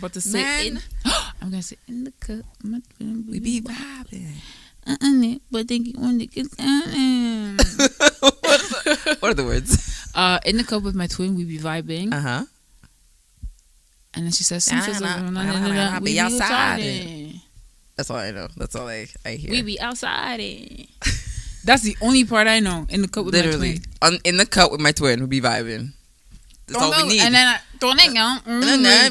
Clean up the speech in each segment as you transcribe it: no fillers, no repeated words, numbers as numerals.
about to say Man. I'm gonna say in the cup. We be vibing. But think you want to get What are the words? in the cup with my twin, we be vibing. Uh-huh. And then she says, We be outside. That's all I know. That's all I hear. We be outside. That's the only part I know. In the cup with Literally. my twin. In the cup with my twin, we be vibing. That's all we need. And then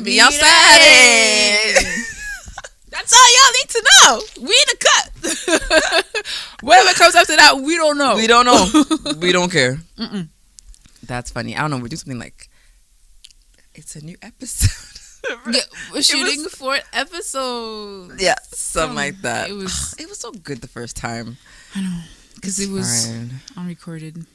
Be outside. That's all y'all need to know. We in the cut. Whatever comes after that, we don't know. We don't know. We don't care. That's funny. I don't know. We do something like, it's a new episode. Yeah, we're shooting for an episode. Yeah, something like that. It was so good the first time. I know, because it was fine. unrecorded.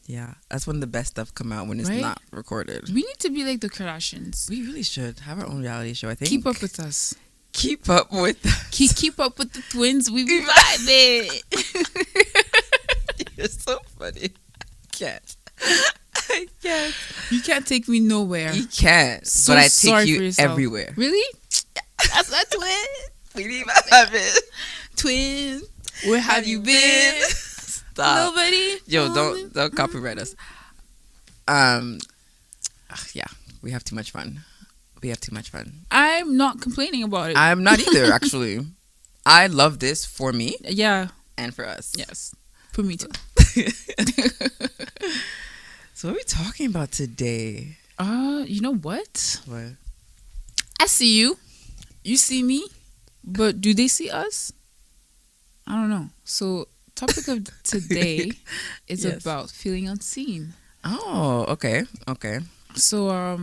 Yeah, that's when the best stuff come out, when it's Right? not recorded. We need to be like the Kardashians. We really should have our own reality show, I think. Keep up with us. Keep up with us. Keep up with the twins. We be vibing. You're so funny. I can't. You can't take me nowhere. You can't. So but I sorry take for you yourself. everywhere. Really? That's my twin. We need vibing. Twin. Where have you been? Stop. Nobody. Yo, don't copyright us. Yeah, we have too much fun. I'm not complaining about it. I'm not either, actually. I love this for me Yeah. and for us. Yes. For me too. So what are we talking about today? You know what? What? I see you. You see me. But do they see us? I don't know. So topic of today is Yes. about feeling unseen. Oh, okay. So I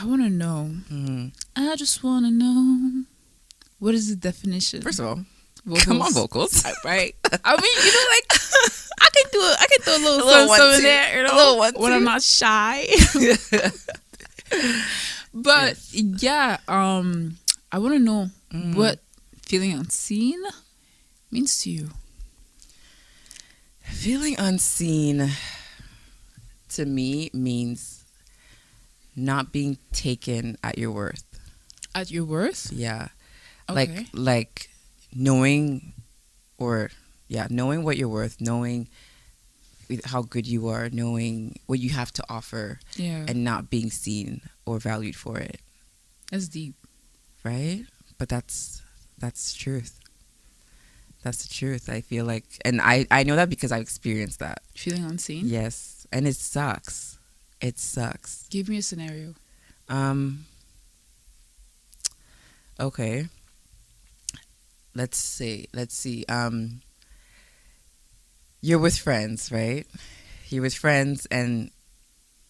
want to know. Mm-hmm. I just want to know, what is the definition? First of all, vocals. come on, vocals. Right? I mean, you know, like I can do a little little something one, there, you know, a little one, when two. I'm not shy. But yeah, I want to know what feeling unseen means to you. Feeling unseen to me means not being taken at your worth. At your worth? Yeah. Okay. Like knowing knowing what you're worth, knowing how good you are, knowing what you have to offer, Yeah. and not being seen or valued for it. That's deep. Right? But that's truth. That's the truth. I feel like, and I know that because I've experienced that. Feeling unseen? Yes. And it sucks. It sucks. Give me a scenario. Okay. Let's see. You're with friends, right? You're with friends and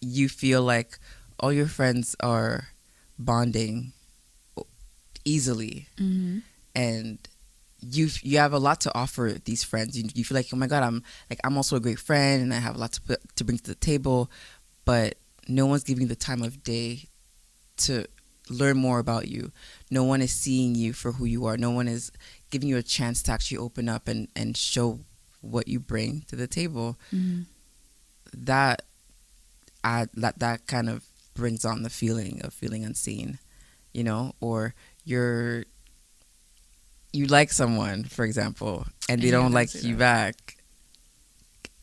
you feel like all your friends are bonding easily. Mm-hmm. And you have a lot to offer these friends. You feel like, oh my God, I'm also a great friend and I have a lot to bring to the table, but no one's giving you the time of day to learn more about you. No one is seeing you for who you are. No one is giving you a chance to actually open up and show what you bring to the table. Mm-hmm. That kind of brings on the feeling of feeling unseen, you know, or you like someone, for example, and they don't like you back,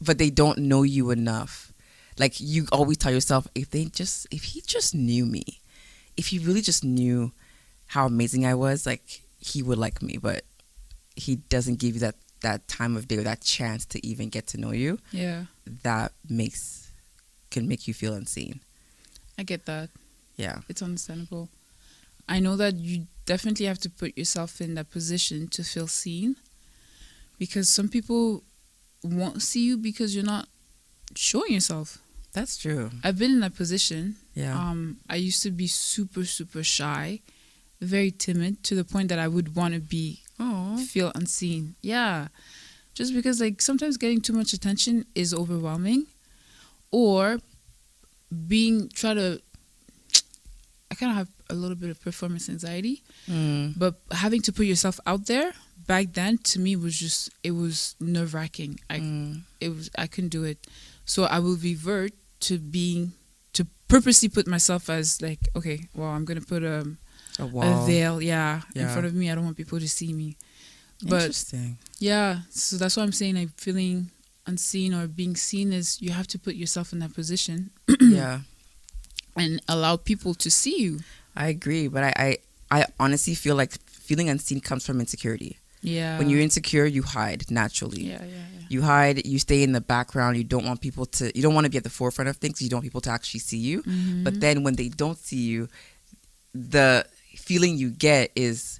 but they don't know you enough. Like, you always tell yourself, if he just knew me, if he really just knew how amazing I was, like, he would like me. But he doesn't give you that time of day or that chance to even get to know you. Yeah. That can make you feel unseen. I get that. Yeah. It's understandable. I know that you definitely have to put yourself in that position to feel seen, because some people won't see you because you're not showing yourself. That's true. I've been in that position. Yeah. I used to be super, super shy, very timid, to the point that I would want to feel unseen. Yeah. Just because, like, sometimes getting too much attention is overwhelming, or I kind of have a little bit of performance anxiety, but having to put yourself out there back then, to me, it was nerve-wracking. I couldn't do it. So I will revert to purposely put myself as, like, okay, well, I'm going to put A wall. veil, in front of me. I don't want people to see me. But interesting. Yeah, so that's what I'm saying. Like feeling unseen or being seen is you have to put yourself in that position. Yeah. And allow people to see you. I agree, but I honestly feel like feeling unseen comes from insecurity. Yeah. When you're insecure, you hide naturally. Yeah. You hide, you stay in the background. You don't want people to, you don't want to be at the forefront of things. You don't want people to actually see you. Mm-hmm. But then when they don't see you, the feeling you get is,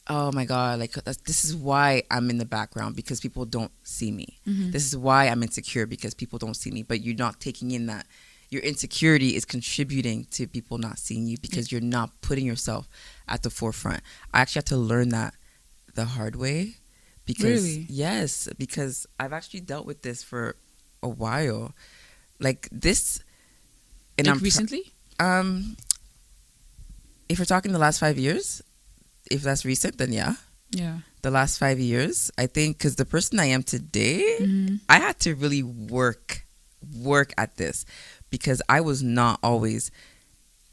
oh my God, like this is why I'm in the background, because people don't see me. Mm-hmm. This is why I'm insecure, because people don't see me. But you're not taking in that your insecurity is contributing to people not seeing you, because you're not putting yourself at the forefront. I actually had to learn that the hard way. Because Really? Yes, because I've actually dealt with this for a while. Like this, and like recently? If we're talking the last 5 years, if that's recent, then yeah. Yeah. The last 5 years, I think, because the person I am today, Mm-hmm. I had to really work at this, because I was not always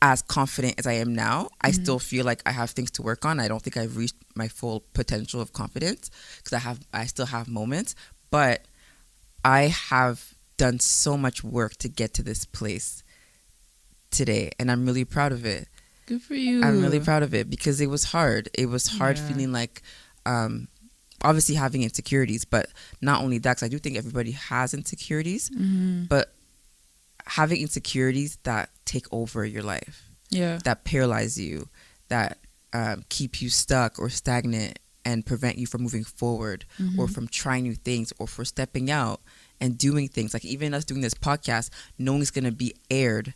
as confident as I am now. I still feel like I have things to work on. I don't think I've reached my full potential of confidence, because I still have moments, but I have done so much work to get to this place today, and I'm really proud of it. Good for you. I'm really proud of it, because it was hard. It was hard feeling like, obviously having insecurities, but not only that, because I do think everybody has insecurities, but having insecurities that take over your life, that paralyze you, that keep you stuck or stagnant and prevent you from moving forward, or from trying new things, or for stepping out and doing things. Like even us doing this podcast, knowing it's going to be aired,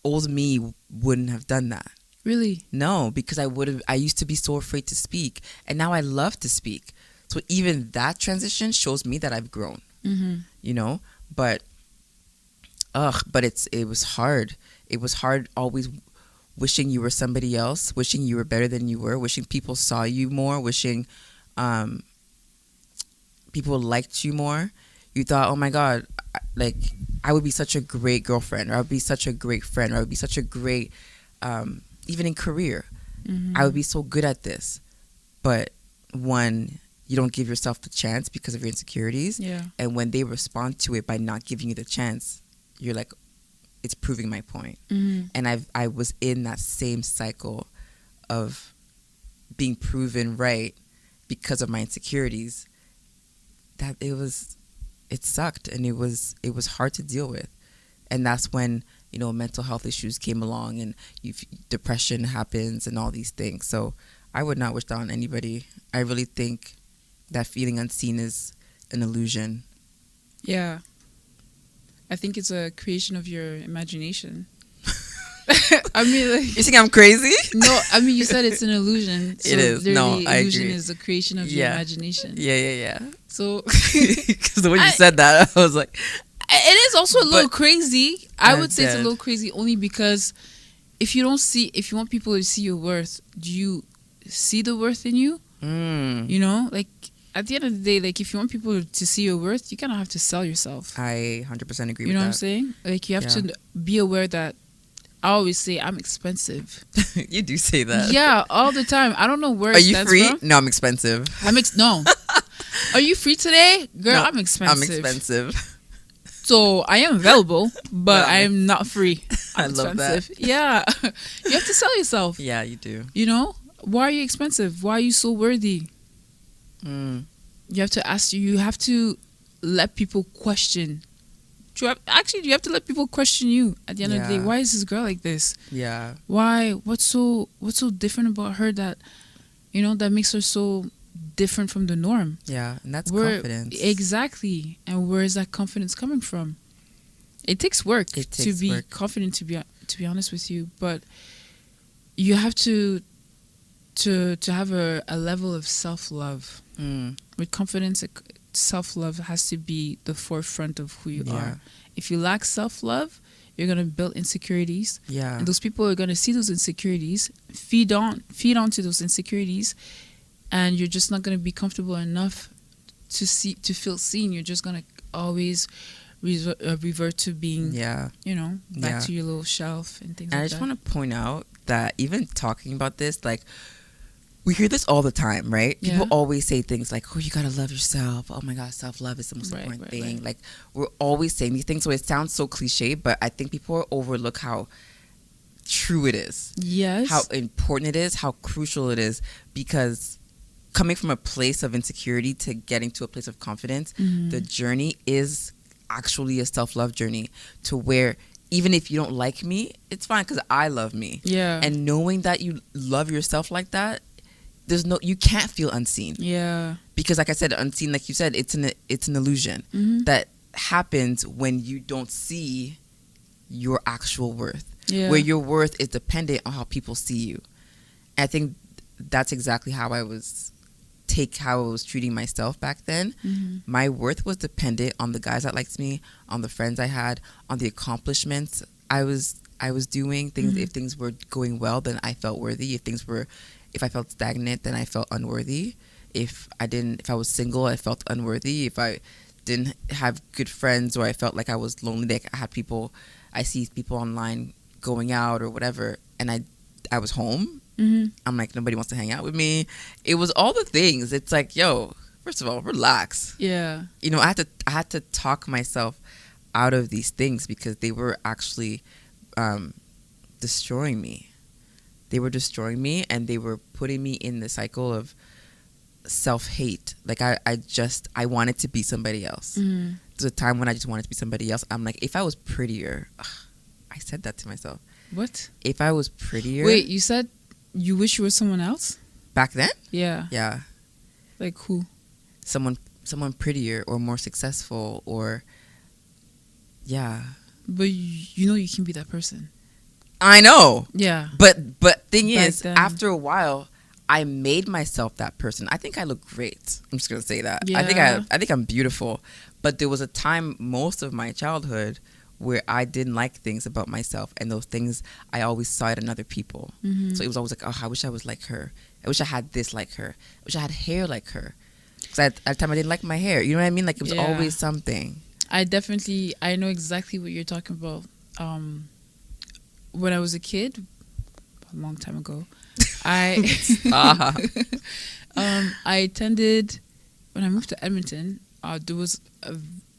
old me wouldn't have done that. Really? No, because I used to be so afraid to speak, and now I love to speak. So even that transition shows me that I've grown, you know, but it was hard. It was hard always wishing you were somebody else, wishing you were better than you were, wishing people saw you more, wishing people liked you more. You thought, oh my God, like I would be such a great girlfriend, or I would be such a great friend, or I would be such a great, even in career, I would be so good at this. But when you don't give yourself the chance because of your insecurities, and when they respond to it by not giving you the chance, you're like, it's proving my point. And I was in that same cycle of being proven right because of my insecurities, that it sucked, and it was hard to deal with. And that's when, you know, mental health issues came along, and depression happens and all these things. So I would not wish that on anybody. I really think that feeling unseen is an illusion. Yeah. I think it's a creation of your imagination. I mean, like, you think I'm crazy? No, I mean, you said it's an illusion. So it is. No, I illusion agree. is a creation of your imagination. Yeah. So, because the way you said that, I was like, it is also a little crazy. I would say it's a little crazy only because if you want people to see your worth, do you see the worth in you? You know, like at the end of the day, like if you want people to see your worth, you kind of have to sell yourself. I 100% agree with that. You know what I'm saying? Like you have to be aware that I always say I'm expensive. You do say that. Yeah, all the time. I don't know where. Are you free? From. No, I'm expensive. No. Are you free today, girl? No, I'm expensive. I'm expensive. So I am available, but I am not free. I love that. Yeah, you have to sell yourself. Yeah, you do. You know, why are you expensive? Why are you so worthy? You have to ask. You have to let people question. You have to let people question you at the end of the day. Why is this girl like this? Yeah. Why? What's so different about her that, you know, that makes her so different from the norm? Yeah, and that's confidence. Exactly. And where is that confidence coming from? It takes work to be confident. To be honest with you, but you have to have a level of self-love. With confidence, self-love has to be the forefront of who you are. If you lack self-love, you're going to build insecurities. Yeah. And those people are going to see those insecurities, feed on to those insecurities, and you're just not going to be comfortable enough to feel seen. You're just going to always revert to being, you know, back to your little shelf and things like that. I just want to point out that even talking about this, like, we hear this all the time, right? Yeah. People always say things like, oh, you gotta love yourself. Oh my God, self-love is the most important thing. Like, we're always saying these things, so it sounds so cliche, but I think people overlook how true it is. Yes. How important it is, how crucial it is, because coming from a place of insecurity to getting to a place of confidence, the journey is actually a self-love journey, to where even if you don't like me, it's fine because I love me. Yeah. And knowing that you love yourself like that, you can't feel unseen. Yeah. Because like I said, unseen, like you said, it's an illusion that happens when you don't see your actual worth. Yeah. Where your worth is dependent on how people see you. And I think that's exactly how I was treating myself back then. My worth was dependent on the guys that liked me, on the friends I had, on the accomplishments I was doing. Things if things were going well, then I felt worthy. If I felt stagnant, then I felt unworthy. If I was single, I felt unworthy. If I didn't have good friends, or I felt like I was lonely, like I see people online going out or whatever, and I was home. I'm like, nobody wants to hang out with me. It was all the things. It's like, yo, first of all, relax. Yeah. You know, I had to talk myself out of these things because they were actually destroying me. They were destroying me, and they were putting me in the cycle of self-hate. Like, I wanted to be somebody else. There's a time when I just wanted to be somebody else. I'm like, if I was prettier, I said that to myself. What? If I was prettier. Wait, you said you wish you were someone else? Back then? Yeah. Yeah. Like who? Someone prettier or more successful, or yeah. But you know you can be that person. I know. Yeah. But thing Back is, then. after a while, I made myself that person. I think I look great. I'm just gonna say that. Yeah. I think I'm beautiful. But there was a time, most of my childhood, where I didn't like things about myself, and those things I always saw it in other people. So it was always like, oh, I wish I was like her. I wish I had this like her. I wish I had hair like her. Because at the time I didn't like my hair. You know what I mean? Like, it was always something. I know exactly what you're talking about. When I was a kid, a long time ago, I attended, when I moved to Edmonton, there was a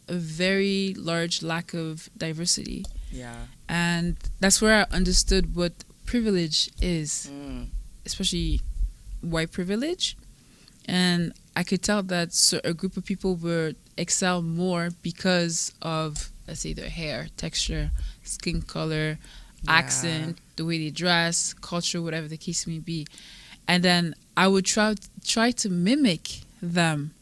very large lack of diversity. Yeah. And that's where I understood what privilege is, especially white privilege. And I could tell that a group of people would excel more because of, let's say, their hair, texture, skin color, accent, the way they dress, culture, whatever the case may be. And then I would try to mimic them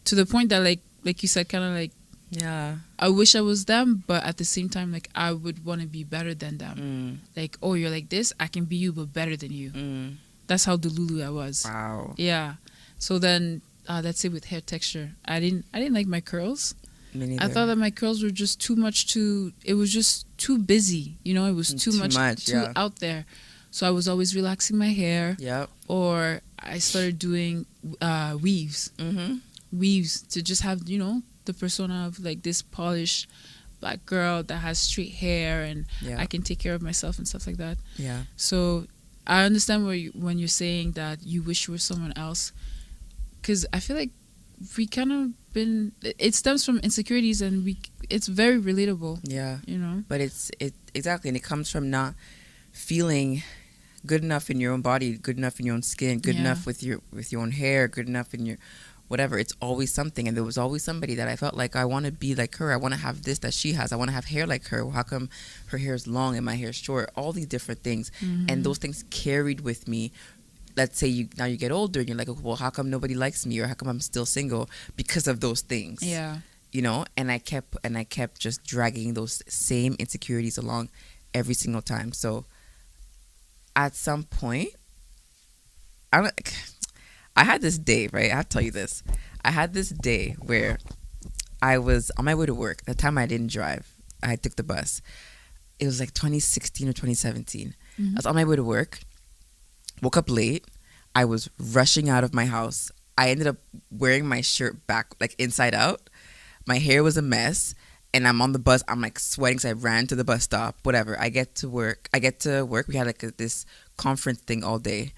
to the point that, like you said, kind of like, yeah, I wish I was them, but at the same time, like, I would want to be better than them. Like, oh, you're like this, I can be you, but better than you. That's how delulu I was. Wow. Yeah. So then, that's it with hair texture. I didn't like my curls. Me neither. I thought that my curls were just too much. It was just too busy. You know, it was too much out there. So I was always relaxing my hair. Yep. Or I started doing weaves. Weaves to just have, you know, the persona of like this polished black girl that has straight hair, and I can take care of myself and stuff like that. Yeah. So I understand when you're saying that you wish you were someone else, because I feel like we kind of it stems from insecurities, and it's very relatable. Yeah. You know. But it exactly, and it comes from not feeling good enough in your own body, good enough in your own skin, good enough with your own hair, good enough in your whatever. It's always something, and there was always somebody that I felt like I want to be like her. I want to have this that she has. I want to have hair like her. Well, how come her hair is long and my hair is short? All these different things, and those things carried with me. Let's say you get older and you're like, well, how come nobody likes me, or how come I'm still single? Because of those things. Yeah. You know, and I kept just dragging those same insecurities along every single time. So at some point, I had this day, right? I have to tell you this. I had this day where I was on my way to work. At the time I didn't drive. I took the bus. It was like 2016 or 2017. I was on my way to work. Woke up late. I was rushing out of my house. I ended up wearing my shirt back, like inside out. My hair was a mess. and I'm on the bus. I'm like sweating because I ran to the bus stop. Whatever. I get to work. We had like this conference thing all day,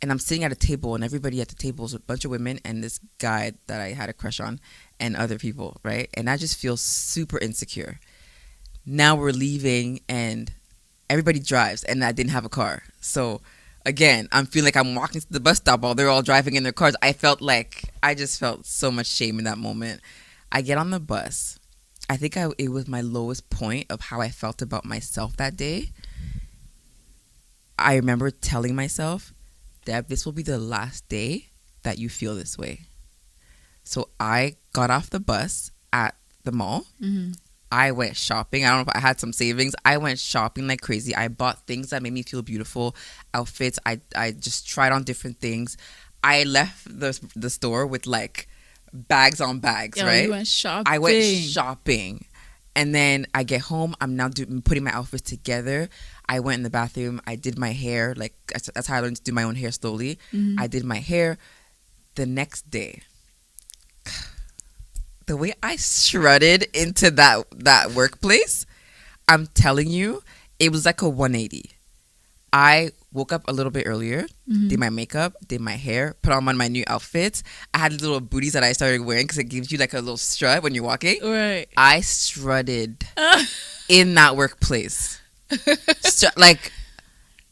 and I'm sitting at a table, and everybody at the table is a bunch of women and this guy that I had a crush on, and other people, right? And I just feel super insecure. Now we're leaving, and everybody drives, and I didn't have a car, so. Again, I'm feeling like I'm walking to the bus stop while they're all driving in their cars. I just felt so much shame in that moment. I get on the bus. I think it was my lowest point of how I felt about myself that day. I remember telling myself, Deb, this will be the last day that you feel this way. So I got off the bus at the mall. Mm-hmm. I went shopping. I don't know if I had some savings. I went shopping like crazy. I bought things that made me feel beautiful, outfits. I just tried on different things. I left the store with like bags on bags, right? You went shopping. I went shopping. And then I get home. I'm now putting my outfits together. I went in the bathroom. I did my hair. Like that's how I learned to do my own hair slowly. Mm-hmm. I did my hair. The next day, the way I strutted into that workplace, I'm telling you, it was like a 180. I woke up a little bit earlier, mm-hmm. did my makeup, did my hair, put on my new outfits. I had little booties that I started wearing because it gives you like a little strut when you're walking. Right. I strutted in that workplace. Like,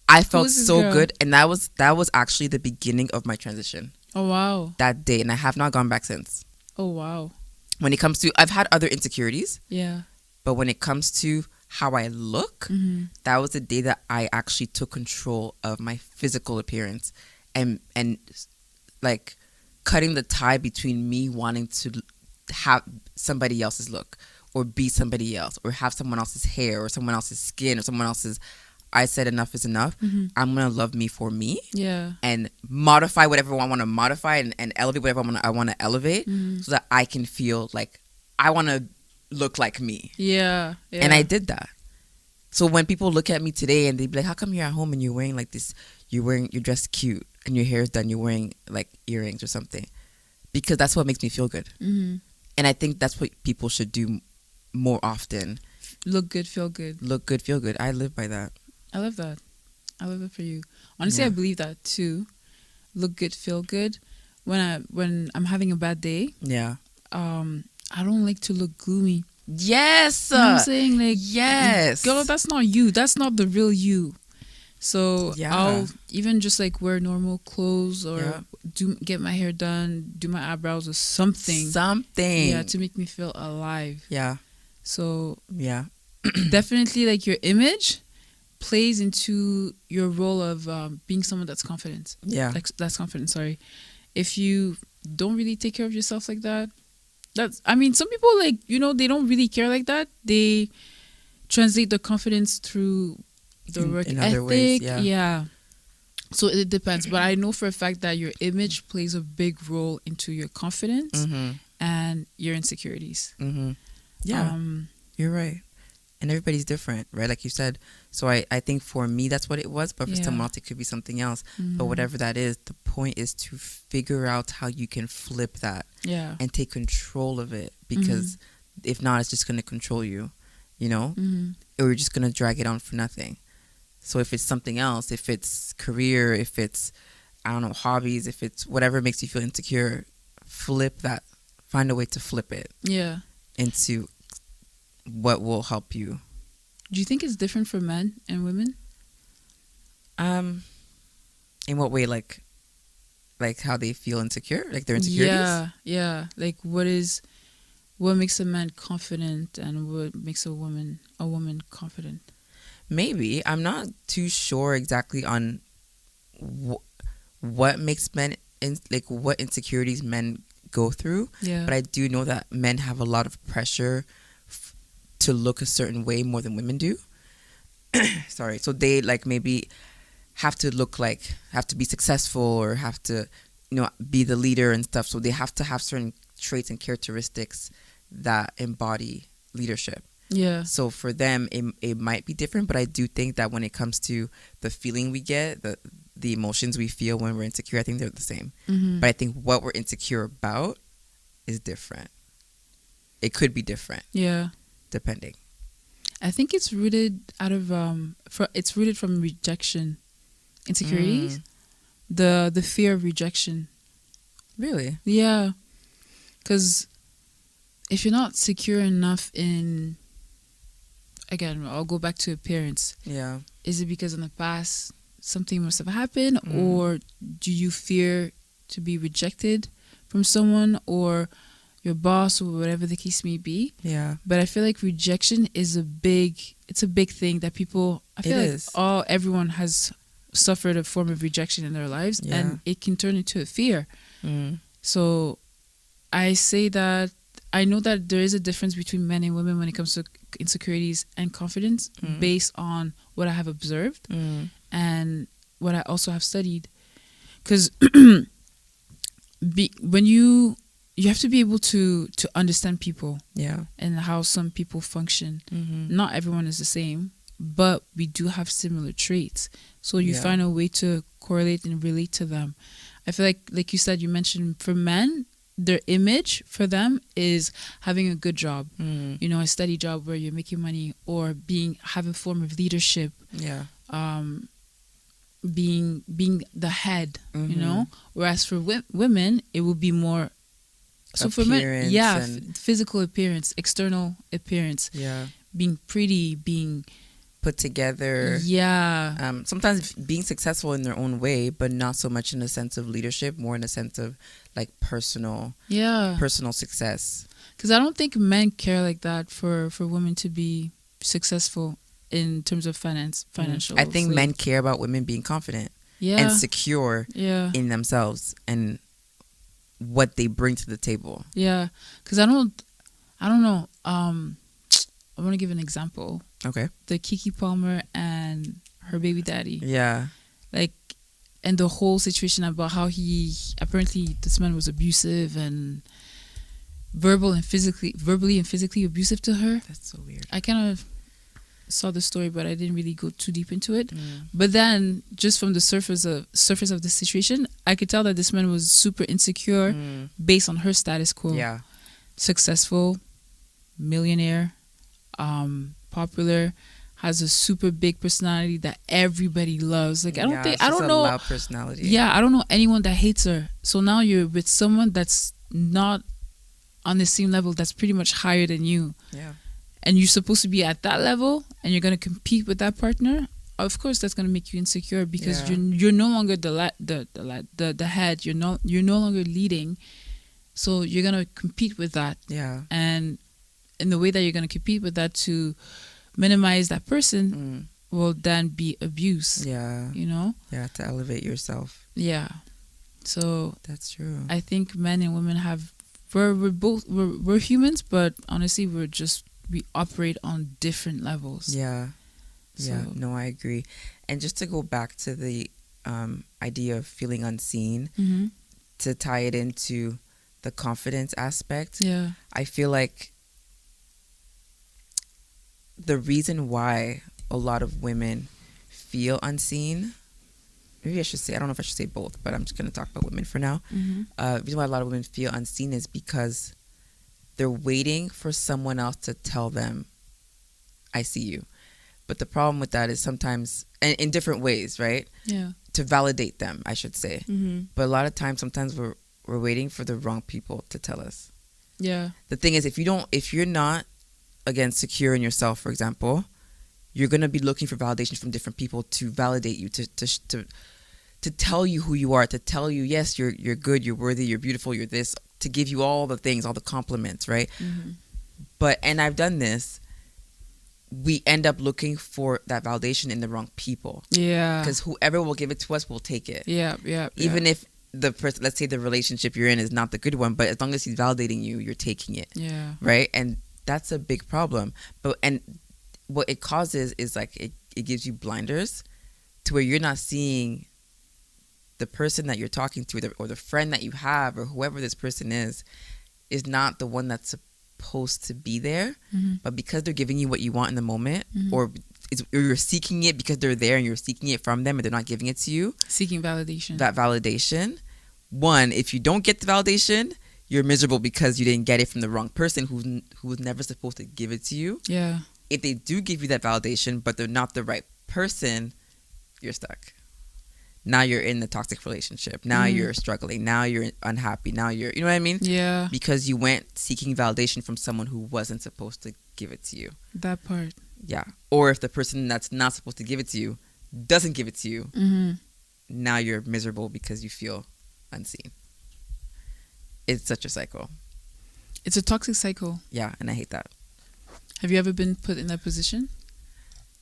I felt so good. And that was actually the beginning of my transition. Oh, wow. That day. And I have not gone back since. Oh, wow. When it comes to, I've had other insecurities. Yeah. But when it comes to how I look, mm-hmm. that was the day that I actually took control of my physical appearance and like cutting the tie between me wanting to have somebody else's look or be somebody else or have someone else's hair or someone else's skin or someone else's. I said enough is enough. Mm-hmm. I'm going to love me for me. Yeah. And modify whatever I want to modify and elevate whatever I want to elevate mm-hmm. so that I can feel like I want to look like me. Yeah. And I did that. So when people look at me today and they be like, how come you're at home and you're wearing like this, you're dressed cute and your hair's done, you're wearing like earrings or something? Because that's what makes me feel good. Mm-hmm. And I think that's what people should do more often. Look good, feel good. Look good, feel good. I live by that. I love that. I love it for you. Honestly, yeah. I believe that too. Look good, feel good. When I'm having a bad day, yeah. I don't like to look gloomy. Yes. You know what I'm saying? Like, yes. Girl, that's not you. That's not the real you. So yeah. I'll even just like wear normal clothes or get my hair done, do my eyebrows or something. Yeah, to make me feel alive. Yeah. So yeah. Definitely like your image plays into your role of being someone that's confident. Yeah. Like that's confident, sorry. If you don't really take care of yourself like that, some people like, they don't really care like that. They translate the confidence through the work ethic. Other ways, yeah. So it depends. But I know for a fact that your image plays a big role into your confidence mm-hmm. and your insecurities. Mm-hmm. Yeah, you're right. And everybody's different, right? Like you said. So I think for me, that's what it was. But for someone else, it could be something else. Mm-hmm. But whatever that is, the point is to figure out how you can flip that and take control of it. Because if not, it's just going to control you, Mm-hmm. Or you're just going to drag it on for nothing. So if it's something else, if it's career, if it's, I don't know, hobbies, if it's whatever makes you feel insecure, flip that. Find a way to flip it. Yeah. Into what will help you. Do you think it's different for men and women? In what way? Like how they feel insecure? Like their insecurities? Yeah. Like what makes a man confident and what makes a woman confident? Maybe. I'm not too sure exactly on what makes men what insecurities men go through. Yeah. But I do know that men have a lot of pressure to look a certain way more than women do. Sorry. So they maybe have to be successful or have to, be the leader and stuff. So they have to have certain traits and characteristics that embody leadership. Yeah. So for them, it might be different, but I do think that when it comes to the feeling we get, the emotions we feel when we're insecure, I think they're the same. Mm-hmm. But I think what we're insecure about is different. It could be different. Yeah. depending? I think it's rooted out of it's rooted from rejection, insecurities, the fear of rejection. Really? Yeah, because if you're not secure enough in, again, I'll go back to appearance. Yeah. Is it because in the past something must have happened, or do you fear to be rejected from someone or your boss or whatever the case may be? Yeah. But I feel like rejection is a big thing that people, I feel like everyone has suffered a form of rejection in their lives, and it can turn into a fear. So I say that I know that there is a difference between men and women when it comes to insecurities and confidence based on what I have observed and what I also have studied. Because when you have to be able to understand people, and how some people function. Not everyone is the same, but we do have similar traits. So you find a way to correlate and relate to them. I feel like you said, you mentioned for men, their image for them is having a good job, a steady job where you're making money, or have a form of leadership, being the head, whereas for women it will be more for men, physical appearance, external appearance, being pretty, being put together, sometimes being successful in their own way, but not so much in a sense of leadership, more in a sense of like personal success. Because I don't think men care like that for women to be successful in terms of financial. I think men care about women being confident and secure in themselves and what they bring to the table. Yeah, because I don't know. I want to give an example. Okay. The Keke Palmer and her baby daddy. Yeah. Like, and the whole situation about how apparently this man was abusive and verbally and physically abusive to her. That's so weird. I kind of saw the story, but I didn't really go too deep into it. But then, just from the surface of the situation, I could tell that this man was super insecure based on her status quo. Yeah. Successful, millionaire, popular, has a super big personality that everybody loves. Like, I don't know. Loud personality. Yeah, I don't know anyone that hates her. So now you're with someone that's not on the same level, that's pretty much higher than you. Yeah. And you're supposed to be at that level, and you're going to compete with that partner. Of course, that's going to make you insecure, because you're no longer the head. You're no longer leading, so you're going to compete with that. Yeah. And in the way that you're going to compete with that to minimize that person will then be abuse. Yeah. Yeah, to elevate yourself. Yeah. So that's true. I think men and women we're humans, but honestly, we operate on different levels. Yeah. Yeah. So, no, I agree. And just to go back to the idea of feeling unseen, to tie it into the confidence aspect, I feel like the reason why a lot of women feel unseen, maybe I should say, I don't know if I should say both, but I'm just going to talk about women for now. The reason why a lot of women feel unseen is because they're waiting for someone else to tell them, I see you. But the problem with that is sometimes, and in different ways, right? Yeah. To validate them, I should say. But a lot of times, sometimes we're waiting for the wrong people to tell us. Yeah. The thing is, if you're not, again, secure in yourself, for example, you're going to be looking for validation from different people to validate you, to tell you who you are, to tell you, yes, you're good, you're worthy, you're beautiful, you're this, to give you all the things, all the compliments, right? But, and I've done this, we end up looking for that validation in the wrong people. Yeah. Because whoever will give it to us will take it. Yeah. Even if the person, let's say the relationship you're in is not the good one, but as long as he's validating you, you're taking it. Yeah. Right? And that's a big problem. And what it causes is like it gives you blinders to where you're not seeing the person that you're talking to, or the friend that you have, or whoever this person is not the one that's supposed to be there. But because they're giving you what you want in the moment, or you're seeking it because they're there and you're seeking it from them and they're not giving it to you. Seeking validation. That validation. One, if you don't get the validation, you're miserable because you didn't get it from the wrong person who was never supposed to give it to you. Yeah. If they do give you that validation, but they're not the right person, you're stuck. Now you're in the toxic relationship. Now you're struggling. Now you're unhappy. Now you're, you know what I mean? Yeah. Because you went seeking validation from someone who wasn't supposed to give it to you. That part. Yeah. Or if the person that's not supposed to give it to you doesn't give it to you, now you're miserable because you feel unseen. It's such a cycle. It's a toxic cycle. Yeah, and I hate that. Have you ever been put in that position?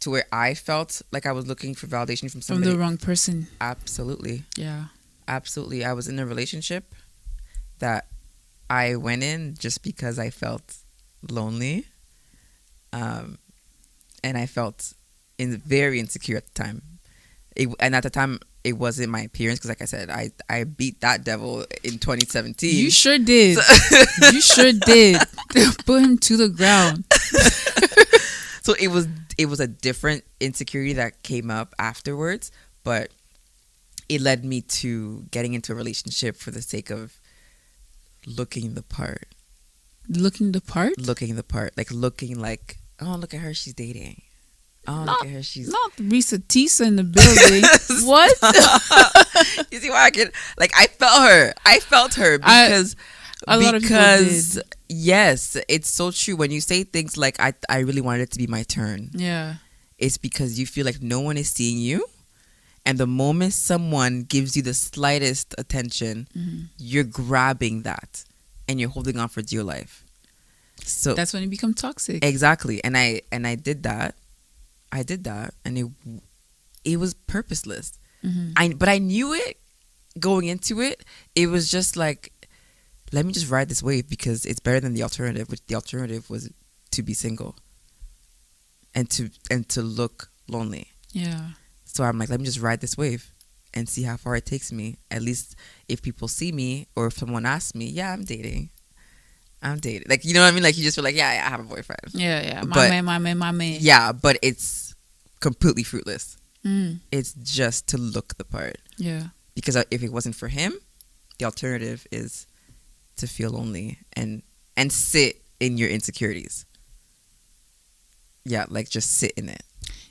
To where I felt like I was looking for validation from somebody. From the wrong person. Absolutely. Yeah. Absolutely. I was in a relationship that I went in just because I felt lonely. And I felt very insecure at the time. And at the time, it wasn't my appearance because, like I said, I beat that devil in 2017. You sure did. You sure did. Put him to the ground. So it was a different insecurity that came up afterwards, but it led me to getting into a relationship for the sake of looking the part. Looking the part? Looking the part. Like looking like, oh, look at her, she's dating. Oh, look at her, she's... Not Risa Tisa in the building. What? You see why I can... Like, I felt her because... A lot of people did. Yes, it's so true. When you say things like, I really wanted it to be my turn. Yeah. It's because you feel like no one is seeing you. And the moment someone gives you the slightest attention, you're grabbing that. And you're holding on for dear life. So that's when you become toxic. Exactly. And I did that. And it was purposeless. But I knew it going into it. It was just like, let me just ride this wave because it's better than the alternative, which the alternative was to be single and to look lonely. Yeah. So I'm like, let me just ride this wave and see how far it takes me. At least if people see me or if someone asks me, yeah, I'm dating. Like, you know what I mean? Like, you just feel like, yeah, I have a boyfriend. Yeah. My man. Yeah, but it's completely fruitless. It's just to look the part. Yeah. Because if it wasn't for him, the alternative is to feel lonely and sit in your insecurities. Yeah, like just sit in it.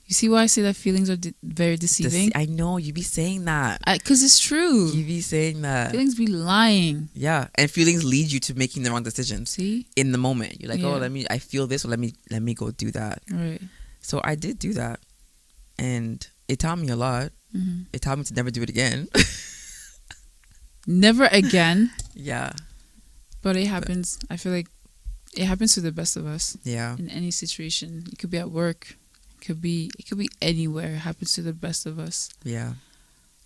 You see why I say that feelings are very deceiving? I know, you be saying that. Because it's true. You be saying that. Feelings be lying. Yeah, and feelings lead you to making the wrong decisions. See? In the moment. You're like, oh, I feel this, or let me go do that. Right. So I did do that. And it taught me a lot. It taught me to never do it again. Never again? Yeah. But it happens. I feel like it happens to the best of us. Yeah. In any situation. It could be at work. It could be anywhere. It happens to the best of us. Yeah.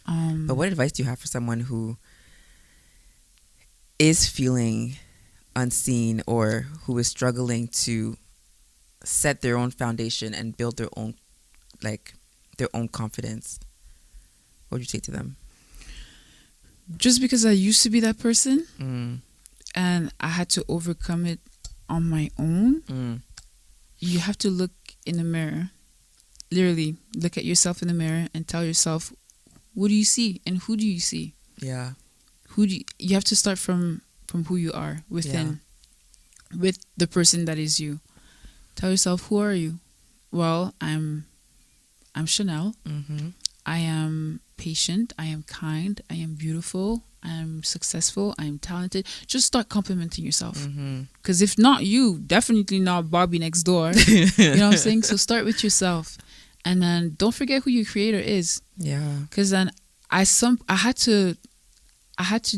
But what advice do you have for someone who is feeling unseen or who is struggling to set their own foundation and build their own confidence? What would you say to them? Just because I used to be that person and I had to overcome it on my own, you have to look in the mirror. Literally, look at yourself in the mirror and tell yourself, what do you see and who do you see? Yeah. You have to start from who you are within, with the person that is you. Tell yourself, who are you? Well, I'm Chanel. I am patient. I am kind. I am beautiful. I am successful. I am talented. Just start complimenting yourself. Because if not you, definitely not Bobby next door. You know what I'm saying? So start with yourself. And then don't forget who your creator is. Yeah. Because then I had to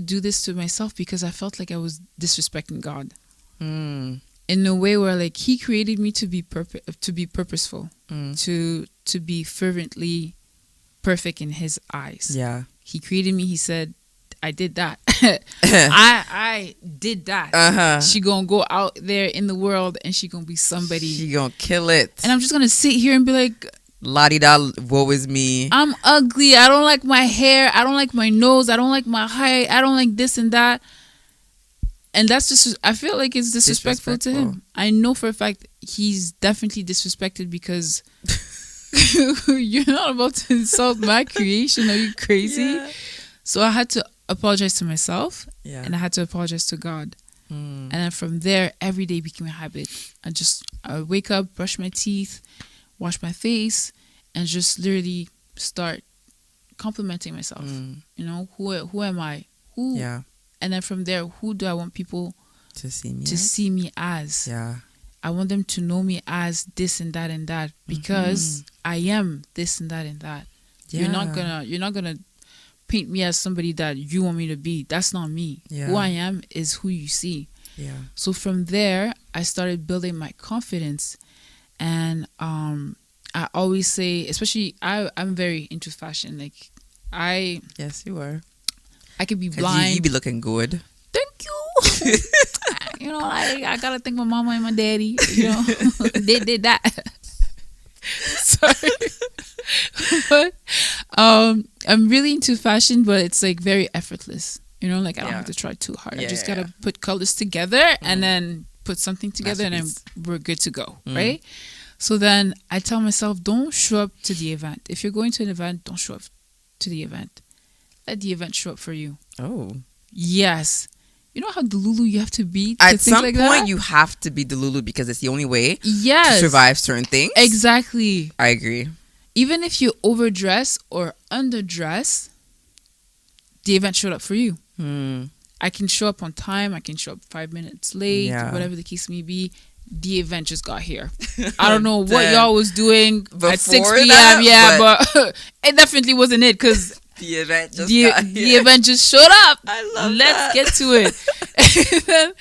do this to myself because I felt like I was disrespecting God. In a way where like he created me to be purposeful, to be fervently perfect in his eyes. Yeah. He created me. He said, I did that. I did that. She gonna go out there in the world and she gonna be somebody. She gonna kill it. And I'm just gonna sit here and be like, la-di-da, woe is me. I'm ugly. I don't like my hair. I don't like my nose. I don't like my height. I don't like this and that. And that's just, I feel like it's disrespectful to him. I know for a fact he's definitely disrespected because you're not about to insult my creation. Are you crazy? Yeah. So I had to apologize to myself and I had to apologize to God. And then from there, every day became a habit. I would wake up, brush my teeth, wash my face, and just literally start complimenting myself. You know, who am I? Who? Yeah. And then from there, who do I want people To see me. see me as? Yeah. I want them to know me as this and that because I am this and that. Yeah. You're not gonna paint me as somebody that you want me to be. That's not me. Yeah. Who I am is who you see. Yeah. So from there, I started building my confidence, and I always say, especially I'm very into fashion. Like Yes, you are. I could be blind. You be looking good. Thank you. You know, I gotta thank my mama and my daddy. You know, they did that. Sorry, but I'm really into fashion, but it's like very effortless. You know, like I don't have to try too hard. I just gotta put colors together and then put something together, and then we're good to go, right? So then I tell myself, don't show up to the event. If you're going to an event, don't show up to the event. Let the event show up for you. Oh. Yes. You know how delulu you have to be to At think some like point, that? you have to be delulu because it's the only way Yes. to survive certain things. Exactly. I agree. Even if you overdress or underdress, the event showed up for you. I can show up on time. I can show up 5 minutes late, whatever the case may be. The event just got here. I don't know what y'all was doing before at 6 p.m. that, but it definitely wasn't it because the event just the event just showed up. I love Let's get to it.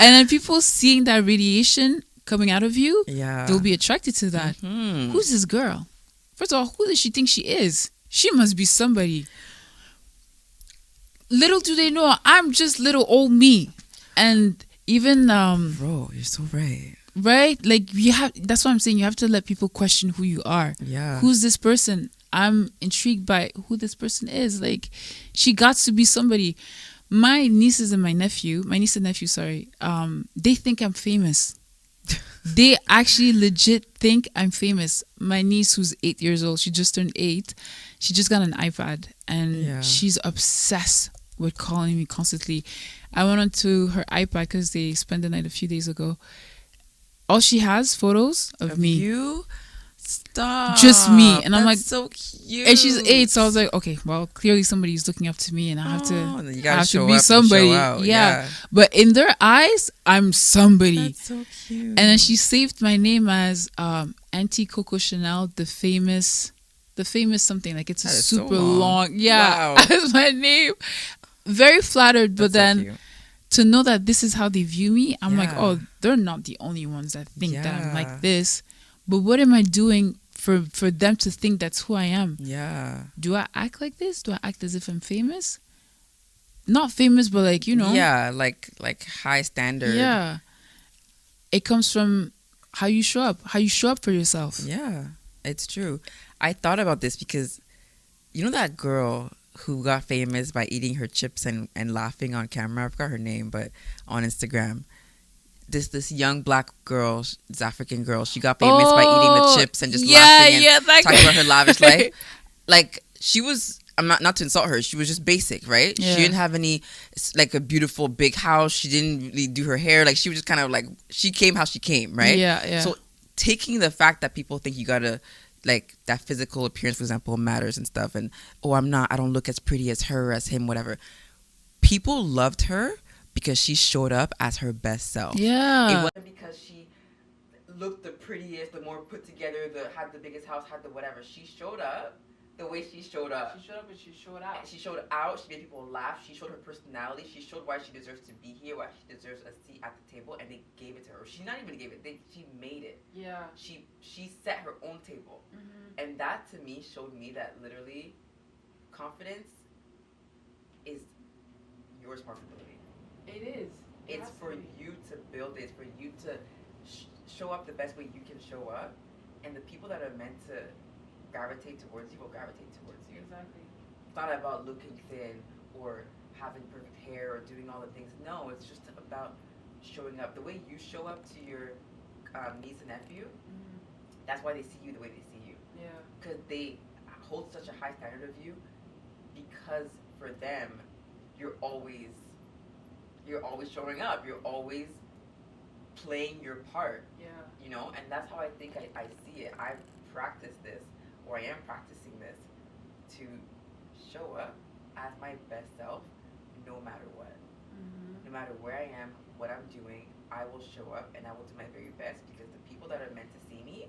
And then people seeing that radiation coming out of you, they'll be attracted to that. Who's this girl? First of all, who does she think she is? She must be somebody. Little do they know, I'm just little old me. And even bro, you're so right. Right? Like that's what I'm saying. You have to let people question who you are. Yeah. Who's this person? I'm intrigued by who this person is. Like, she got to be somebody. My nieces and my niece and nephew, sorry, they think I'm famous. They actually legit think I'm famous. My niece, who's 8 years old, she just turned 8. She just got an iPad, and she's obsessed with calling me constantly. I went onto her iPad because they spent the night a few days ago. All she has photos of me. You? Stop. Just me. And I'm like, so cute. And she's 8, so I was like, okay, well, clearly somebody's looking up to me, and I have to be somebody. Yeah. But in their eyes, I'm somebody. That's so cute. And then she saved my name as Auntie Coco Chanel, the famous something. Like, it's a super so long. Yeah. Wow. That's my name. Very flattered, but then to know that this is how they view me, I'm like, oh, they're not the only ones that think that I'm like this. But what am I doing for them to think that's who I am? Yeah. Do I act like this? Do I act as if I'm famous? Not famous, but like, you know. Yeah, like high standard. Yeah. It comes from how you show up for yourself. Yeah, it's true. I thought about this because you know that girl who got famous by eating her chips and laughing on camera? I forgot her name, but on Instagram. This young black girl, this African girl, she got famous by eating the chips and just laughing and talking about her lavish life. Like, she was, I'm not to insult her, she was just basic, right? Yeah. She didn't have any, like, a beautiful big house. She didn't really do her hair. Like, she was just kind of like, she came how she came, right? Yeah. So taking the fact that people think you gotta, like, that physical appearance, for example, matters and stuff, and I don't look as pretty as her, as him, whatever. People loved her because she showed up as her best self. Yeah. It wasn't because she looked the prettiest, the more put together, had the biggest house, had the whatever. She showed up the way she showed up. She showed up and she showed out. She showed out. She made people laugh. She showed her personality. She showed why she deserves to be here, why she deserves a seat at the table, and they gave it to her. She not even gave it. She made it. Yeah. She set her own table. And that, to me, showed me that literally confidence is your responsibility. It is. It's for you to build it. It's for you to show up the best way you can show up. And the people that are meant to gravitate towards you will gravitate towards you. Exactly. It's not about looking thin or having perfect hair or doing all the things. No, it's just about showing up. The way you show up to your niece and nephew, that's why they see you the way they see you. Yeah. Because they hold such a high standard of you, because for them, you're always You're always showing up. You're always playing your part. Yeah. You know, and that's how I think I see it. I've practiced this, or I am practicing this, to show up as my best self no matter what. No matter where I am, what I'm doing, I will show up and I will do my very best, because the people that are meant to see me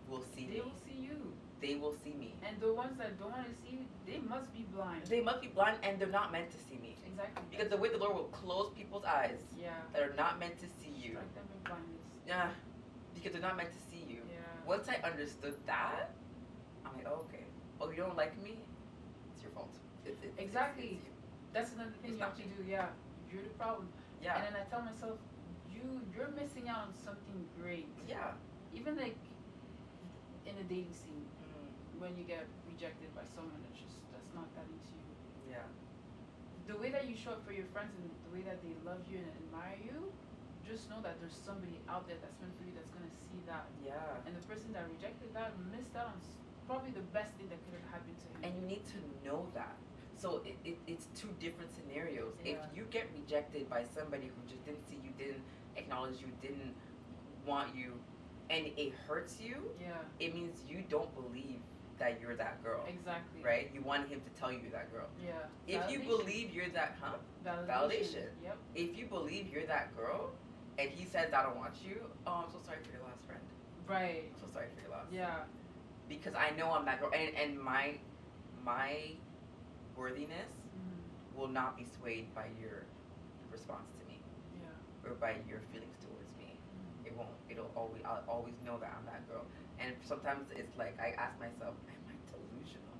will see me. They will see you. They will see me. And the ones that don't want to see you, they must be blind. They must be blind, and they're not meant to see me. Exactly. Because the way the Lord will close people's eyes that are not meant to see you. Strike them with blindness. Yeah. Because they're not meant to see you. Yeah. Once I understood that, I'm like, oh, okay. Oh, you don't like me? It's your fault. Exactly. It's you. That's another thing It's you have to do. Yeah. You're the problem. Yeah. And then I tell myself, you're missing out on something great. Yeah. Even like in a dating scene, when you get rejected by someone that's not that into you. Yeah. The way that you show up for your friends and the way that they love you and admire you, just know that there's somebody out there that's meant for you that's gonna see that. Yeah. And the person that rejected that missed out on probably the best thing that could have happened to him. And you need to know that. So it's two different scenarios. Yeah. If you get rejected by somebody who just didn't see you, didn't acknowledge you, didn't want you, and it hurts you, it means you don't believe that you're that girl. Exactly. Right? You want him to tell you you're that girl. Yeah. If you believe you're that, Validation. Yep. If you believe you're that girl, and he says, I don't want you, oh, I'm so sorry for your loss, friend. Right. I'm so sorry for your loss. Yeah. Because I know I'm that girl, and my worthiness will not be swayed by your response to me. Yeah. Or by your feelings towards me. It won't. I'll always know that I'm that girl. And sometimes it's like, I ask myself, am I delusional?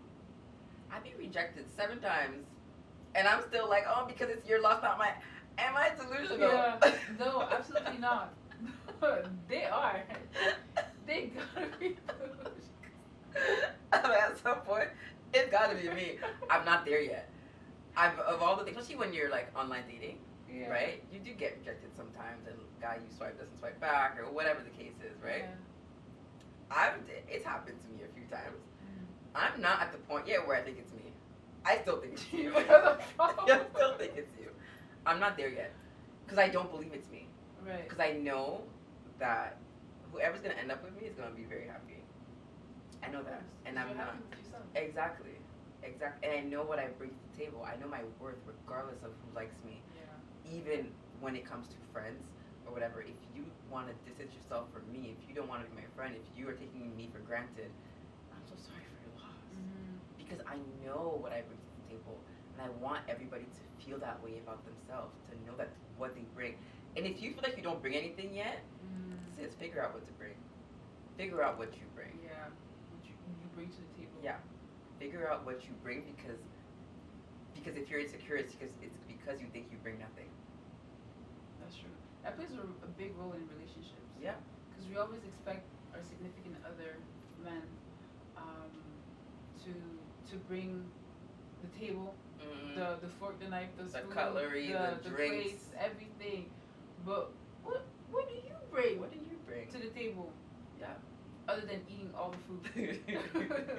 I've been rejected 7 times, and I'm still like, oh, because it's your loss, not mine. Am I delusional? Yeah. No, absolutely not. They are. They gotta be delusional. At some point, it's gotta be me. I'm not there yet. Of all the things, especially when you're like online dating, right? You do get rejected sometimes, and the guy you swipe doesn't swipe back, or whatever the case is, right? Yeah. It's happened to me a few times. I'm not at the point yet where I think it's me. I still think it's you. I still think it's you. I'm not there yet, because I don't believe it's me. Right. Because I know that whoever's gonna end up with me is gonna be very happy. I know that, and I'm not. Exactly. And I know what I bring to the table. I know my worth, regardless of who likes me. Yeah. Even when it comes to friends or whatever. If you want to distance yourself from me, if you don't want to be my friend, if you are taking me for granted, I'm so sorry for your loss. Because I know what I bring to the table, and I want everybody to feel that way about themselves, to know that what they bring. And if you feel like you don't bring anything yet, sis, figure out what to bring. Figure out what you bring. Yeah. What you bring to the table. Yeah. Figure out what you bring, because if you're insecure, it's because you think you bring nothing. That's true. That plays a big role in relationships. Yeah. Because we always expect our significant other, men, to bring the table, the fork, the knife, the spoon, cutlery, the drinks, plates, everything. But what do you bring? What do you bring to the table? Yeah. Other than eating all the food.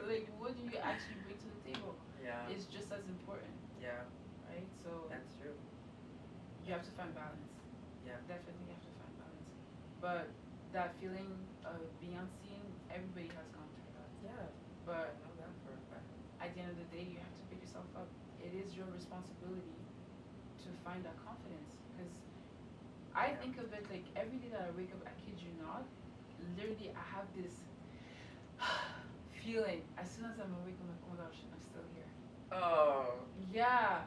Like, what do you actually bring to the table? Yeah. It's just as important. Yeah. Right? So that's true. You have to find balance. Yeah. Definitely have to find balance. But that feeling of being unseen, everybody has gone through that. Yeah. But I know that for a fact. At the end of the day, you have to pick yourself up. It is your responsibility to find that confidence. Because I think of it like every day that I wake up, I kid you not, literally I have this feeling. As soon as I'm awake, I'm like, oh my gosh, I'm still here. Oh. Yeah.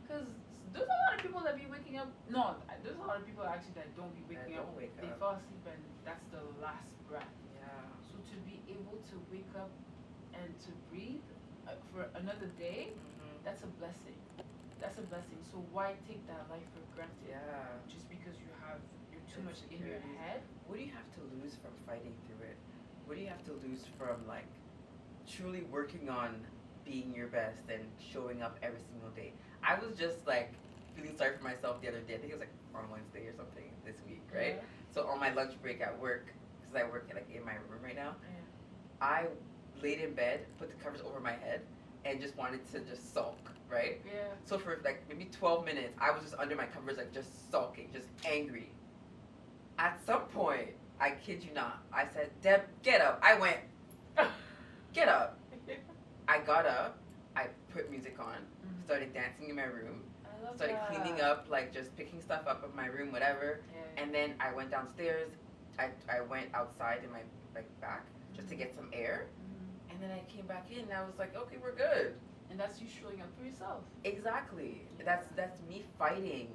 Because there's a lot of people that be waking up. No, there's a lot of people actually that don't be waking up. They fall asleep and that's the last breath. Yeah. So to be able to wake up and to breathe for another day, that's a blessing. That's a blessing. So why take that life for granted? Yeah. Just because you're too much in your head. What do you have to lose from fighting through it? What do you have to lose from like truly working on being your best and showing up every single day? I was just like feeling sorry for myself the other day. I think it was like on Wednesday or something this week, right? Yeah. So on my lunch break at work, because I work like in my room right now, Yeah. I laid in bed, put the covers over my head, and just wanted to just sulk. right? Yeah. So for like maybe 12 minutes, I was just under my covers, like just sulking, just angry. At some point, I kid you not, I said, Deb, get up. I went, get up. I got up, I put music on, started dancing in my room, started cleaning up, like just picking stuff up of my room, whatever. Yeah. And then I went downstairs. I went outside in my back just to get some air. And then I came back in and I was like, okay, we're good. And that's you showing up for yourself. Exactly. Yeah. That's me fighting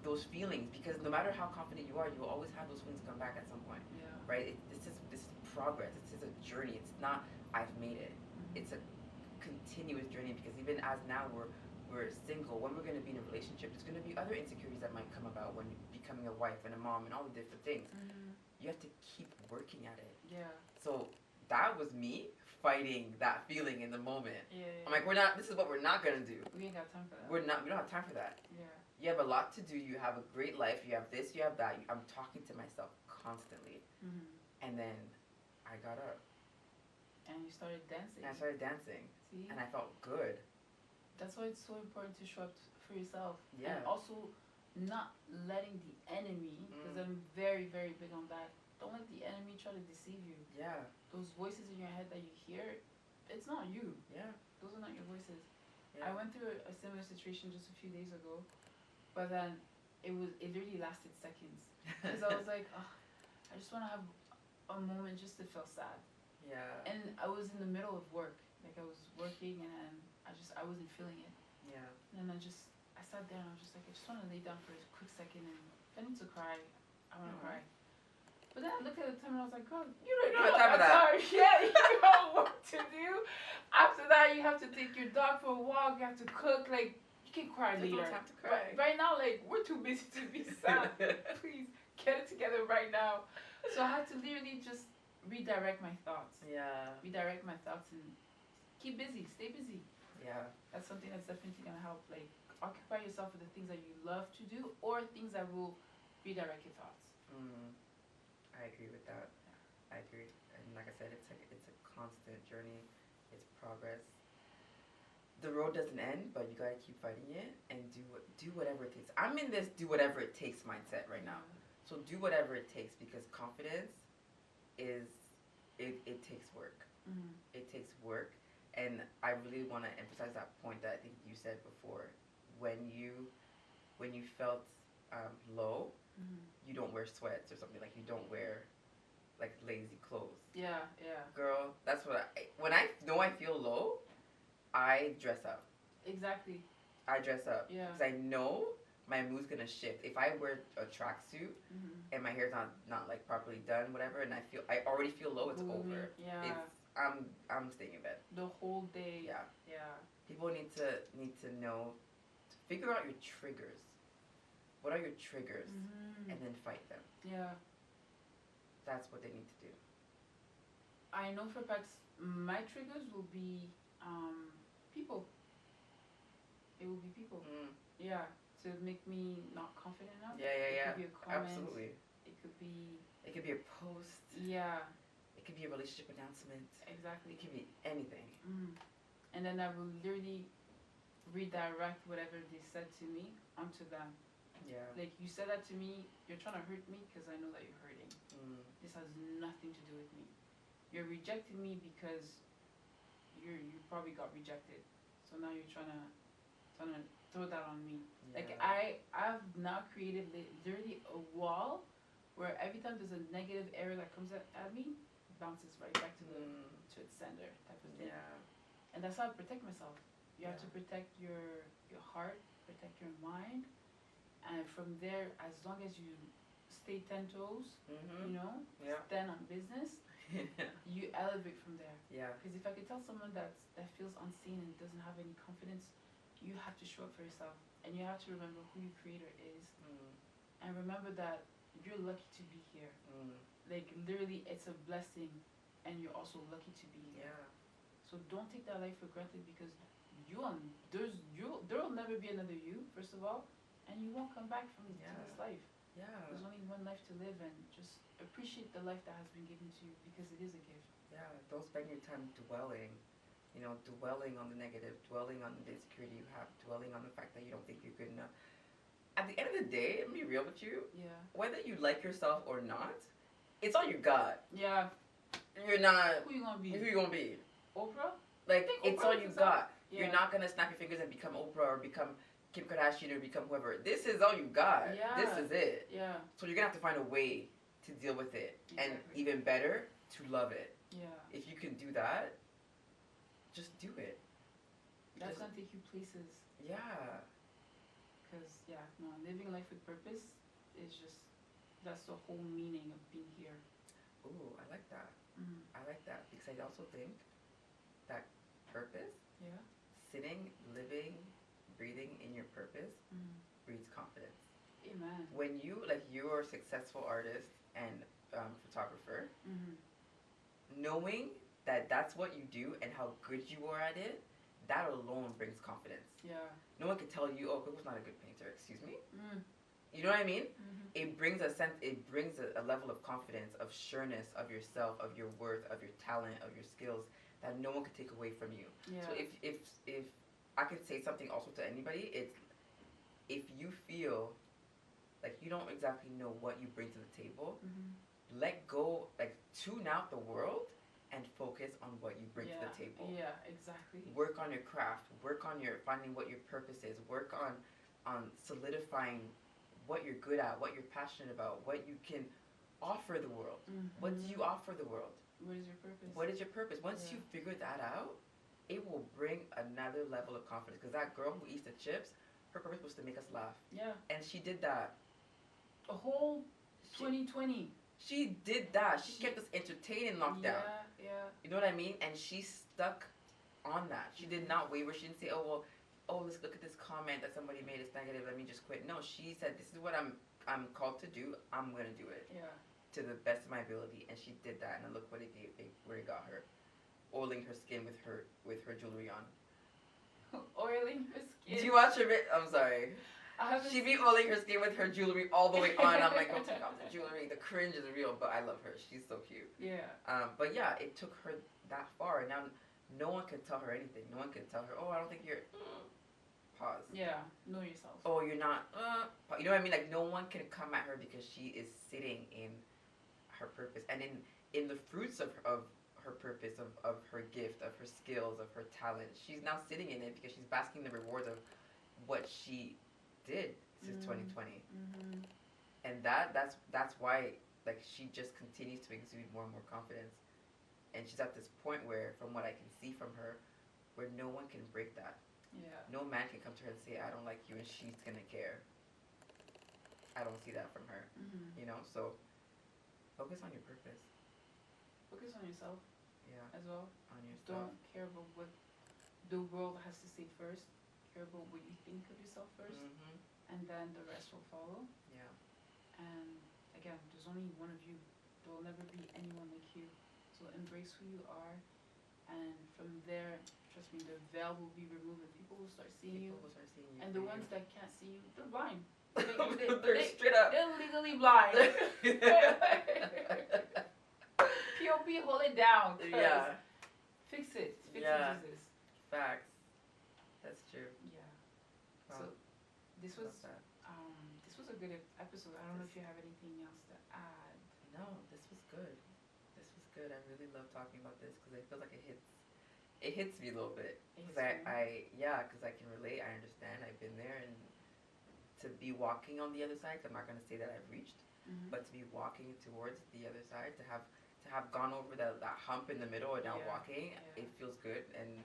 those feelings, because no matter how confident you are, you will always have those feelings come back at some point. Yeah. Right? This is progress. This is a journey. It's not I've made it. It's a continuous journey, because even as now we're single, when we're going to be in a relationship, there's going to be other insecurities that might come about when you're becoming a wife and a mom and all the different things. You have to keep working at it. Yeah. So that was me fighting that feeling in the moment. Yeah. I'm like, this is what we're not going to do. We ain't got time for that. We don't have time for that. Yeah. You have a lot to do. You have a great life. You have this, you have that. I'm talking to myself constantly. And then I got up. And you started dancing. And I started dancing. See? And I felt good. That's why it's so important to show up for yourself. Yeah. And also not letting the enemy, because I'm very, very big on that. Don't let the enemy try to deceive you. Yeah. Those voices in your head that you hear, it's not you. Yeah. Those are not your voices. Yeah. I went through a similar situation just a few days ago, but then it literally lasted seconds. Because I was like, oh, I just want to have a moment just to feel sad. Yeah. And I was in the middle of work. Like, I was working and I wasn't feeling it. Yeah. And then I sat there and I was just like, I just want to lay down for a quick second, and if I need to cry, I want to cry. But then I looked at the time and I was like, God, you don't know time for that. Yeah, you know what to do. After that, you have to take your dog for a walk, you have to cook, like, you can cry later. Don't have to cry. Right now, like, we're too busy to be sad. Please, get it together right now. So I had to literally just redirect my thoughts. Yeah. Redirect my thoughts and keep busy, stay busy. Yeah. That's something that's definitely going to help. Like, occupy yourself with the things that you love to do, or things that will redirect your thoughts. I agree with that. Yeah. I agree. And like I said, it's a constant journey. It's progress. The road doesn't end, but you gotta keep fighting it and do whatever it takes. I'm in this do whatever it takes mindset right now. So do whatever it takes, because confidence is it takes work. It takes work. And I really want to emphasize that point that I think you said before. When you felt low, you don't wear sweats or something. Like, you don't wear like lazy clothes. Yeah, yeah. Girl, that's what when I know I feel low, I dress up. Exactly. I dress up. Yeah. Because I know my mood's gonna shift. If I wear a tracksuit and my hair's not like properly done, whatever, and I already feel low, it's over. Yeah. I'm staying in bed the whole day. Yeah. Yeah. People need to know to figure out your triggers. What are your triggers? And then fight them. Yeah. That's what they need to do. I know for facts my triggers will be people. It will be people. Yeah. To make me not confident enough. Yeah. It could be a comment. Absolutely. It could be a post. Yeah. It could be a relationship announcement. Exactly. It could be anything. And then I will literally redirect whatever they said to me onto them. Yeah. Like, you said that to me, you're trying to hurt me because I know that you're hurting. This has nothing to do with me. You're rejecting me because you probably got rejected. So now you're trying to throw that on me. Yeah. Like, I've now created literally a wall where every time there's a negative error that comes at me, it bounces right back to its sender type of thing. Yeah. And that's how I protect myself. You have to protect your heart, protect your mind, and from there, as long as you stay 10 toes, stand on business, you elevate from there. Yeah. Because if I could tell someone that feels unseen and doesn't have any confidence, you have to show up for yourself, and you have to remember who your creator is, and remember that you're lucky to be here. Like, literally, it's a blessing, and you're also lucky to be here. Yeah. So don't take that life for granted, because there will never be another you, first of all, and you won't come back from this life. Yeah. There's only one life to live, and just appreciate the life that has been given to you, because it is a gift. Yeah. Don't spend your time dwelling you know, dwelling on the negative, dwelling on the insecurity you have, dwelling on the fact that you don't think you're good enough. At the end of the day, let me be real with you. Yeah. Whether you like yourself or not, it's all you got. Yeah. You're not. Who you gonna be? Who you gonna be? Oprah? Like, it's Oprah all you got. Yeah. You're not gonna snap your fingers and become Oprah or become Kim Kardashian or become whoever. This is all you got. Yeah. This is it. Yeah. So you're gonna have to find a way to deal with it. Exactly. And even better, to love it. Yeah. If you can do that, just do it. That's gonna take you places. Yeah. Because, yeah, no, living life with purpose is just, that's the whole meaning of being here. Ooh, I like that. Mm. I like that. Because I also think that purpose, Yeah. sitting, living, breathing in your purpose, breeds confidence. Amen. When you, like, you're a successful artist and photographer, knowing that that's what you do and how good you are at it, that alone brings confidence. Yeah. No one can tell you, oh, Coco's not a good painter, excuse me. Mm. You know what I mean? Mm-hmm. It brings a level of confidence, of sureness of yourself, of your worth, of your talent, of your skills that no one can take away from you. Yeah. So if I could say something also to anybody, it's if you feel like you don't exactly know what you bring to the table, let go, like tune out the world and focus on what you bring to the table. Yeah, exactly. Work on your craft, work on your finding what your purpose is, work on solidifying what you're good at, what you're passionate about, what you can offer the world. What do you offer the world? What is your purpose? What is your purpose? Once you figure that out, it will bring another level of confidence. Because that girl who eats the chips, her purpose was to make us laugh. Yeah. And she did that. A whole 2020. She did that. She kept us entertained in lockdown. Yeah, yeah. You know what I mean? And she stuck on that. She did not waver. She didn't say, let's look at this comment that somebody made. It's negative. Let me just quit. No, she said, this is what I'm called to do. I'm going to do it. Yeah. To the best of my ability. And she did that. And look what where it got her. Oiling her skin with her jewelry on. Oiling her skin? Do you watch her? I'm sorry. She be oiling her skin with her jewelry all the way on. I'm like, don't take off the jewelry. The cringe is real, but I love her. She's so cute. Yeah. But yeah, it took her that far. And now no one can tell her anything. No one can tell her, I don't think you're... Pause. Yeah, know yourself. Oh, you're not... You know what I mean? Like, no one can come at her because she is sitting in her purpose. And in the fruits of her purpose, of her gift, of her skills, of her talent. She's now sitting in it because she's basking the rewards of what she did since 2020. And that's why, like, she just continues to exude more and more confidence. And she's at this point where, from what I can see from her, where no one can break that. Yeah. No man can come to her and say, I don't like you, and she's gonna care. I don't see that from her. You know, so focus on your purpose. Focus on yourself. Yeah. As well. On yourself. Don't care about what the world has to say first. Care about what you think of yourself first. And then the rest will follow. Yeah. And again, there's only one of you. There will never be anyone like you. So embrace who you are. And from there, trust me, the veil will be removed and people will start seeing you. And the ones that can't see you, they're blind. They're straight up. They're legally blind. POP, hold it down. Yeah. Fix it. Fix Yeah. it, Jesus. Facts. That's true. Yeah. Wow. So this was a good episode. I don't know if you have anything else to add. No, this was good. This was good. I really love talking about this because I feel like it hits me a little bit. Because because I can relate. I understand. I've been there, and to be walking on the other side. 'Cause I'm not gonna say that I've reached, but to be walking towards the other side, to have gone over that hump in the middle and now walking, it feels good. And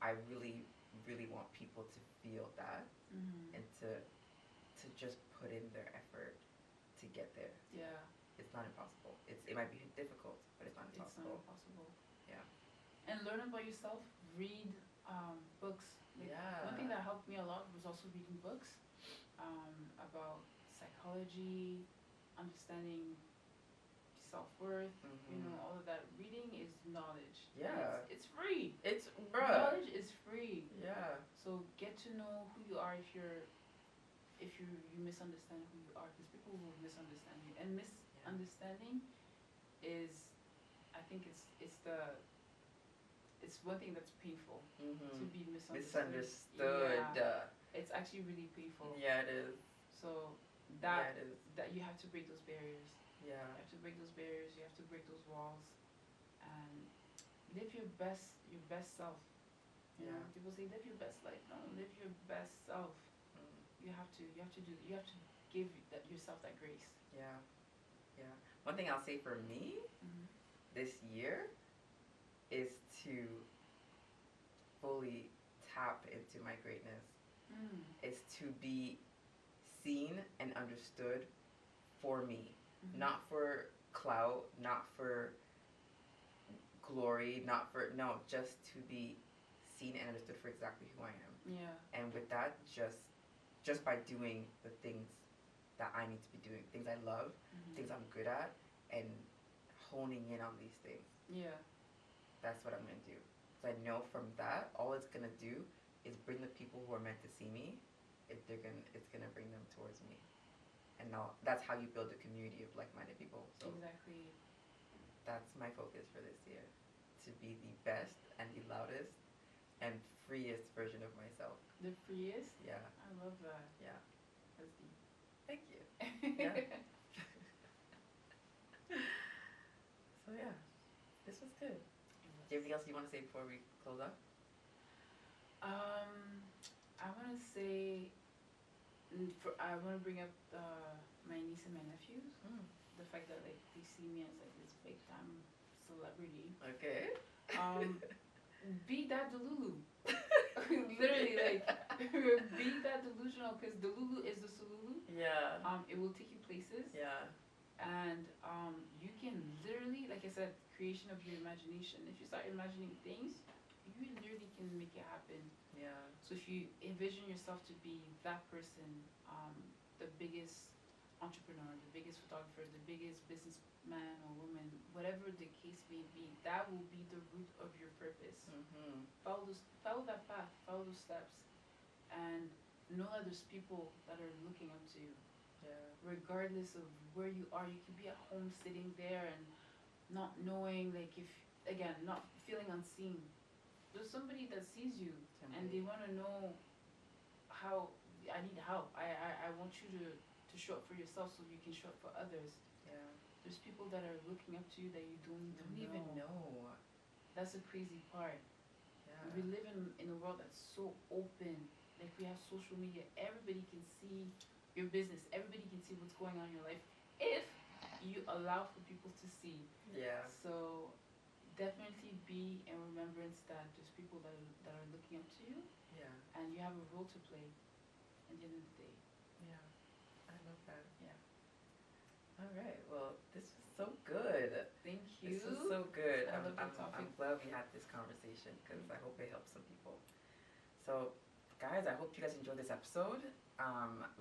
I really, really want people to feel that and to just put in their effort to get there. Yeah. It's not impossible. It might be difficult, but it's not impossible. It's not impossible. Yeah. And learn about yourself. Read books. One thing that helped me a lot was also reading books about psychology, understanding self-worth, all of that. Reading is knowledge. Yeah. It's free. It's, knowledge is free. Yeah. So get to know who you are if you misunderstand who you are, because people will misunderstand you. And misunderstanding is, I think it's it's one thing that's painful to be misunderstood. Yeah. It's actually really painful. Yeah, it is. So that that you have to break those barriers. Yeah. You have to break those barriers. You have to break those walls, and live your best self. You know, people say live your best life. No, live your best self. You have to give yourself that grace. Yeah. Yeah. One thing I'll say for me this year is to fully tap into my greatness. Is to be seen and understood for me, not for clout, not for glory, just to be seen and understood for exactly who I am. Yeah. And with that, just by doing the things that I need to be doing, things I love, things I'm good at, and honing in on these things. Yeah. That's what I'm gonna do. So I know from that, all it's gonna do is bring the people who are meant to see me. It's gonna bring them towards me. And now that's how you build a community of like-minded people. So exactly. That's my focus for this year, to be the best and the loudest and freest version of myself. The freest? Yeah. I love that. Yeah. That's deep. Thank you. Yeah. So yeah, this was good. Do you have anything else you want to say before we close up? I want to say, I want to bring up my niece and my nephews. The fact that like they see me as like this big time celebrity. Okay. Be that Delulu. Literally, like, be that delusional, because Delulu is the Sululu. Yeah. It will take you places. Yeah. And you can literally, like I said, creation of your imagination. If you start imagining things, you literally can make it happen. Yeah. So if you envision yourself to be that person, the biggest entrepreneur, the biggest photographer, the biggest businessman or woman, whatever the case may be, that will be the root of your purpose. Follow that path, follow those steps, and know that there's people that are looking up to you. Yeah. Regardless of where you are, you could be at home sitting there and not knowing, like, if, again, not feeling unseen. There's somebody that sees you and they want to know how, I need help. I want you to show up for yourself so you can show up for others. Yeah. There's people that are looking up to you that you don't even know. That's the crazy part. Yeah. We live in a world that's so open. Like, we have social media. Everybody can see your business. Everybody can see what's going on in your life if you allow for people to see. Yeah. So definitely be in remembrance that there's people that are looking up to you. Yeah. And you have a role to play at the end of the day. Yeah. I love that. Yeah. All right. Well, this was so good. Thank you. This was so good. I love the topic. I'm glad we had this conversation because I hope it helps some people. So, guys, I hope you guys enjoyed this episode.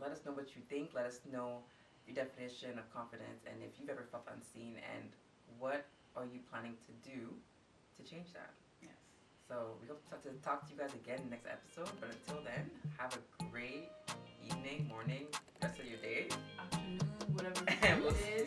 Let us know what you think. Let us know your definition of confidence and if you've ever felt unseen and what are you planning to do to change that. Yes. So we hope to talk to you guys again next episode. But until then, have a great evening, morning, rest of your day. Afternoon, whatever And we'll it is.